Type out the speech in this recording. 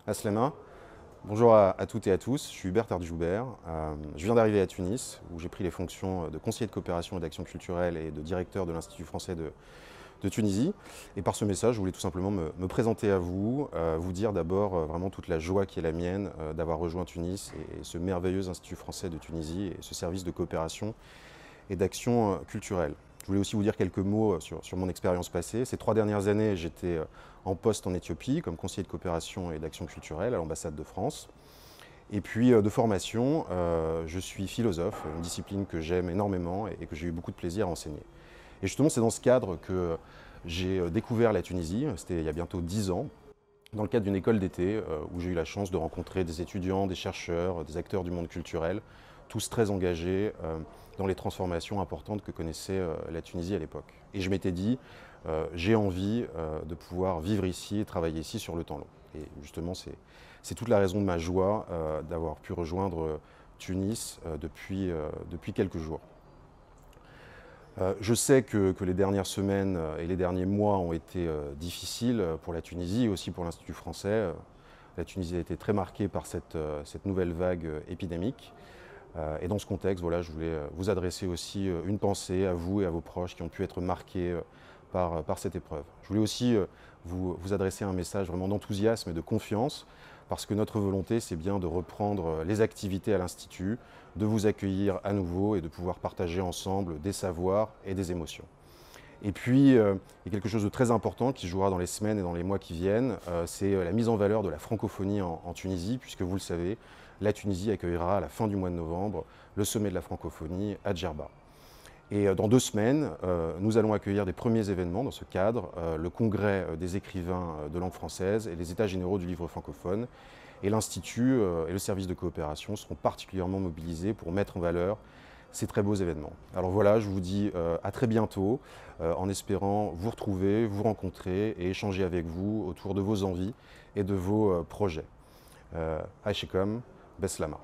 Aslama. Bonjour à toutes et à tous, je suis Hubert Ardjoubert. Je viens d'arriver à Tunis où j'ai pris les fonctions de conseiller de coopération et d'action culturelle et de directeur de l'Institut français de Tunisie. Et par ce message, je voulais tout simplement me présenter à vous, vous dire d'abord vraiment toute la joie qui est la mienne d'avoir rejoint Tunis et ce merveilleux Institut français de Tunisie et ce service de coopération et d'action culturelle. Je voulais aussi vous dire quelques mots sur mon expérience passée. Ces 3 dernières années, j'étais en poste en Éthiopie comme conseiller de coopération et d'action culturelle à l'ambassade de France. Et puis de formation, je suis philosophe, une discipline que j'aime énormément et que j'ai eu beaucoup de plaisir à enseigner. Et justement, c'est dans ce cadre que j'ai découvert la Tunisie, c'était il y a bientôt 10 ans, dans le cadre d'une école d'été où j'ai eu la chance de rencontrer des étudiants, des chercheurs, des acteurs du monde culturel, tous très engagés dans les transformations importantes que connaissait la Tunisie à l'époque. Et je m'étais dit, j'ai envie de pouvoir vivre ici et travailler ici sur le temps long. Et justement, c'est toute la raison de ma joie d'avoir pu rejoindre Tunis depuis quelques jours. Je sais que les dernières semaines et les derniers mois ont été difficiles pour la Tunisie et aussi pour l'Institut français. La Tunisie a été très marquée par cette nouvelle vague épidémique. Et dans ce contexte, voilà, je voulais vous adresser aussi une pensée à vous et à vos proches qui ont pu être marqués par cette épreuve. Je voulais aussi vous adresser un message vraiment d'enthousiasme et de confiance, parce que notre volonté, c'est bien de reprendre les activités à l'Institut, de vous accueillir à nouveau et de pouvoir partager ensemble des savoirs et des émotions. Et puis, il y a quelque chose de très important qui jouera dans les semaines et dans les mois qui viennent, c'est la mise en valeur de la francophonie en Tunisie, puisque vous le savez, la Tunisie accueillera à la fin du mois de novembre le sommet de la francophonie à Djerba. Et dans 2 semaines, nous allons accueillir des premiers événements dans ce cadre, le congrès des écrivains de langue française et les états généraux du livre francophone. Et l'Institut et le service de coopération seront particulièrement mobilisés pour mettre en valeur ces très beaux événements. Alors voilà, je vous dis à très bientôt, en espérant vous retrouver, vous rencontrer et échanger avec vous autour de vos envies et de vos projets. Aïchekom, Beslama.